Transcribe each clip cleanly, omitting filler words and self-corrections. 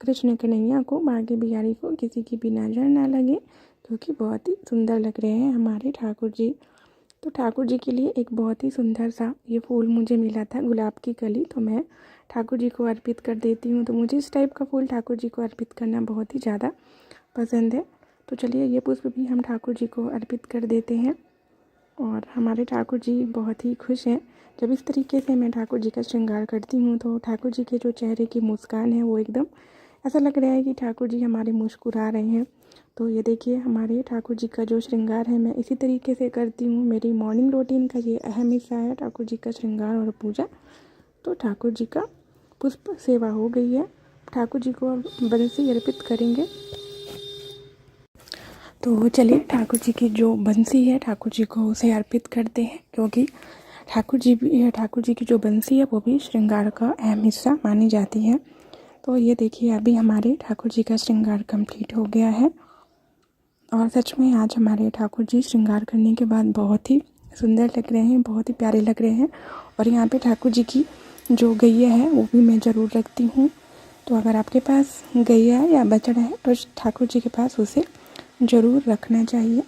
कृष्ण कन्हैया को, बांके बिहारी को किसी की भी नजर ना लगे, क्योंकि बहुत ही सुंदर लग रहे हैं हमारे ठाकुर जी। तो ठाकुर जी के लिए एक बहुत ही सुंदर सा ये फूल मुझे मिला था, गुलाब की कली, तो मैं ठाकुर जी को अर्पित कर देती हूँ। तो मुझे इस टाइप का फूल ठाकुर जी को अर्पित करना बहुत ही ज़्यादा पसंद है। तो चलिए ये पुष्प भी हम ठाकुर जी को अर्पित कर देते हैं। और हमारे ठाकुर जी बहुत ही खुश हैं। जब इस तरीके से मैं ठाकुर जी का श्रृंगार करती हूँ तो ठाकुर जी के जो चेहरे की मुस्कान है वो एकदम ऐसा लग रहा है कि ठाकुर जी हमारे मुस्कुरा रहे हैं। तो ये देखिए हमारे ठाकुर जी का जो श्रृंगार है मैं इसी तरीके से करती हूँ। मेरी मॉर्निंग रूटीन का ये अहम हिस्सा है ठाकुर जी का श्रृंगार और पूजा। तो ठाकुर जी का पुष्प सेवा हो गई है। ठाकुर जी को अब बंसी अर्पित करेंगे। तो चलिए ठाकुर जी की जो बंसी है ठाकुर जी को उसे अर्पित करते हैं, क्योंकि ठाकुर जी की जो बंसी है वो भी श्रृंगार का अहम हिस्सा मानी जाती है। तो ये देखिए अभी हमारे ठाकुर जी का श्रृंगार कंप्लीट हो गया है। और सच में आज हमारे ठाकुर जी श्रृंगार करने के बाद बहुत ही सुंदर लग रहे हैं, बहुत ही प्यारे लग रहे हैं। और यहाँ पे ठाकुर जी की जो गैया है वो भी मैं ज़रूर रखती हूँ। तो अगर आपके पास गैया है या बछड़ा है तो ठाकुर जी के पास उसे ज़रूर रखना चाहिए।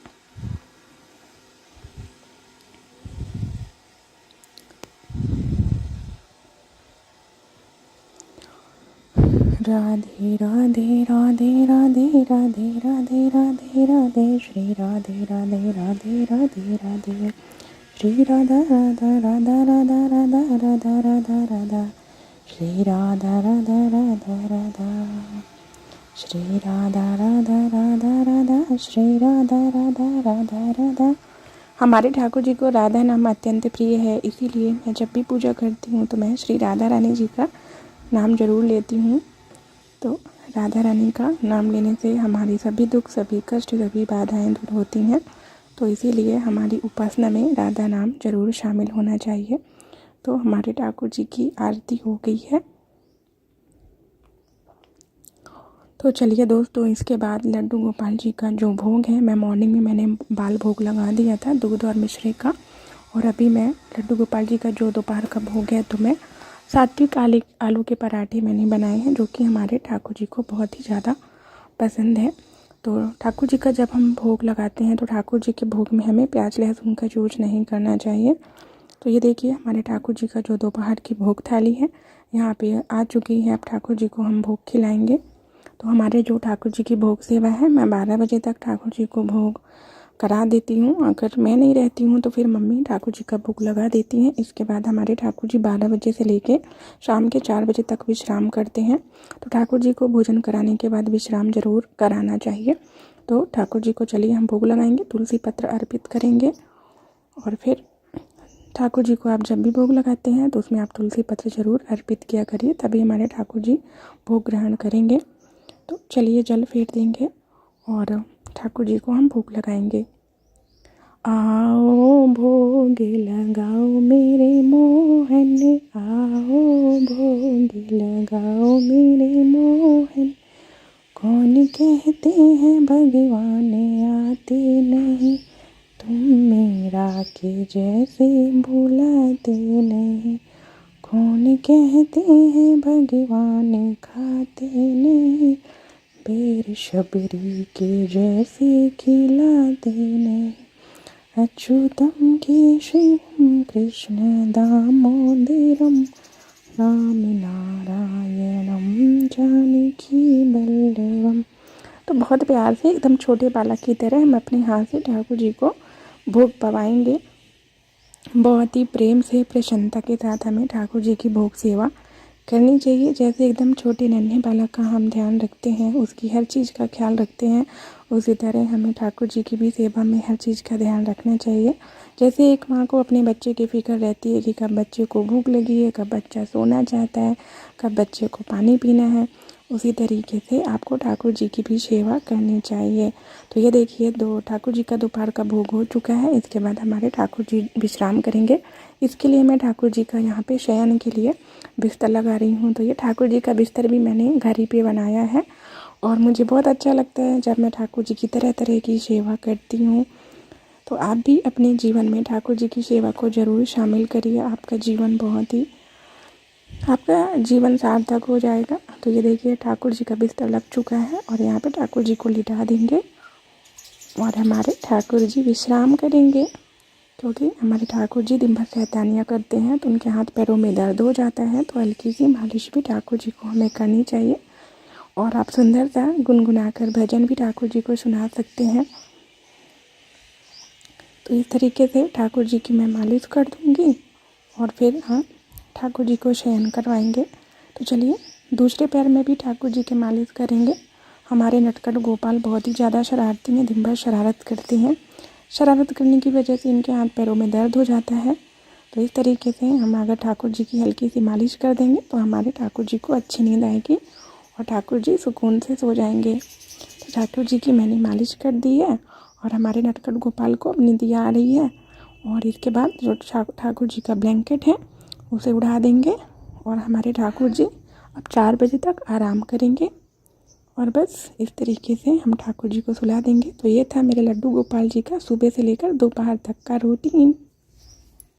राधे राधे राधे राधे राधे राधे राधे राधे श्री राधे राधे राधे राधे राधे श्री राधा राधा राधा राधा राधा राधा राधा राधा श्री राधा राधा राधा राधा श्री राधा राधा राधा राधा श्री राधा राधा राधा राधा। हमारे ठाकुर जी को राधा नाम अत्यंत प्रिय है, इसीलिए मैं जब भी पूजा करती हूँ तो मैं श्री राधा रानी जी का नाम जरूर लेती हूँ। तो राधा रानी का नाम लेने से हमारी सभी दुख, सभी कष्ट, सभी बाधाएं दूर होती हैं। तो इसीलिए हमारी उपासना में राधा नाम जरूर शामिल होना चाहिए। तो हमारे ठाकुर जी की आरती हो गई है। तो चलिए दोस्तों, इसके बाद लड्डू गोपाल जी का जो भोग है, मैं मॉर्निंग में मैंने बाल भोग लगा दिया था दूध और मिश्री का, और अभी मैं लड्डू गोपाल जी का जो दोपहर का भोग है तो मैं सात्विक आलू के पराठे मैंने बनाए हैं, जो कि हमारे ठाकुर जी को बहुत ही ज़्यादा पसंद है। तो ठाकुर जी का जब हम भोग लगाते हैं तो ठाकुर जी के भोग में हमें प्याज लहसुन का यूज नहीं करना चाहिए। तो ये देखिए हमारे ठाकुर जी का जो दोपहर की भोग थाली है यहाँ पे आ चुकी है। अब ठाकुर जी को हम भोग खिलाएंगे। तो हमारे जो ठाकुर जी की भोग सेवा है, मैं 12 बजे तक ठाकुर जी को भोग करा देती हूँ। अगर मैं नहीं रहती हूँ तो फिर मम्मी ठाकुर जी का भोग लगा देती हैं। इसके बाद हमारे ठाकुर जी 12 बजे से लेके शाम के 4 बजे तक विश्राम करते हैं। तो ठाकुर जी को भोजन कराने के बाद विश्राम जरूर कराना चाहिए। तो ठाकुर जी को चलिए हम भोग लगाएंगे, तुलसी पत्र अर्पित करेंगे। और फिर ठाकुर जी को आप जब भी भोग लगाते हैं तो उसमें आप तुलसी पत्र जरूर अर्पित किया करिए, तभी हमारे ठाकुर जी भोग ग्रहण करेंगे। तो चलिए जल फेर देंगे और ठाकुर जी को हम भोग लगाएंगे। आओ भोग लगाओ मेरे मोहन, आओ भोग लगाओ मेरे मोहन। कौन कहते हैं भगवान आते नहीं, तुम मेरा के जैसे भुलाते नहीं। कौन कहते हैं भगवान खाते नहीं, बेर शबरी के जैसे खिलाते नहीं। अच्युतम केशवम कृष्ण दामोदरम, राम नारायणम जानकी बल्लभम। तो बहुत प्यार से एकदम छोटे बालक की तरह हम अपने हाथ से ठाकुर जी को भोग पवाएंगे। बहुत ही प्रेम से, प्रसन्नता के साथ हमें ठाकुर जी की भोग सेवा करनी चाहिए। जैसे एकदम छोटे नन्हे बालक का हम ध्यान रखते हैं, उसकी हर चीज़ का ख्याल रखते हैं, उसी तरह हमें ठाकुर जी की भी सेवा में हर चीज़ का ध्यान रखना चाहिए। जैसे एक माँ को अपने बच्चे की फ़िक्र रहती है कि कब बच्चे को भूख लगी है, कब बच्चा सोना चाहता है, कब बच्चे को पानी पीना है, उसी तरीके से आपको ठाकुर जी की भी सेवा करनी चाहिए। तो ये देखिए ठाकुर जी का दोपहर का भोग हो चुका है। इसके बाद हमारे ठाकुर जी विश्राम करेंगे। इसके लिए मैं ठाकुर जी का यहाँ पे शयन के लिए बिस्तर लगा रही हूँ। तो ये ठाकुर जी का बिस्तर भी मैंने घर ही पे बनाया है और मुझे बहुत अच्छा लगता है जब मैं ठाकुर जी की तरह तरह की सेवा करती हूँ। तो आप भी अपने जीवन में ठाकुर जी की सेवा को ज़रूर शामिल करिए। आपका जीवन बहुत ही आपका जीवन सार्थक हो जाएगा। तो ये देखिए ठाकुर जी का बिस्तर लग चुका है और यहाँ पे ठाकुर जी को लिटा देंगे और हमारे ठाकुर जी विश्राम करेंगे, क्योंकि हमारे ठाकुर जी दिन भर शैतानियाँ करते हैं तो उनके हाथ पैरों में दर्द हो जाता है। तो हल्की सी मालिश भी ठाकुर जी को हमें करनी चाहिए और आप सुंदर सा गुनगुनाकर भजन भी ठाकुर जी को सुना सकते हैं। तो इस तरीके से ठाकुर जी की मैं मालिश कर दूँगी और फिर हम ठाकुर जी को शयन करवाएंगे। तो चलिए दूसरे पैर में भी ठाकुर जी की मालिश करेंगे। हमारे नटखट गोपाल बहुत ही ज़्यादा शरारती हैं, दिन भर शरारत करते हैं। शरारत करने की वजह से इनके हाथ पैरों में दर्द हो जाता है। तो इस तरीके से हम अगर ठाकुर जी की हल्की सी मालिश कर देंगे तो हमारे ठाकुर जी को अच्छी नींद आएगी और ठाकुर जी सुकून से सो जाएंगे। तो ठाकुर जी की मैंने मालिश कर दी है और हमारे नटखट गोपाल को अब नींद आ रही है। और इसके बाद जो ठाकुर जी का ब्लैंकेट है उसे उड़ा देंगे और हमारे ठाकुर जी अब 4 बजे तक आराम करेंगे और बस इस तरीके से हम ठाकुर जी को सुला देंगे। तो ये था मेरे लड्डू गोपाल जी का सुबह से लेकर दोपहर तक का रूटीन।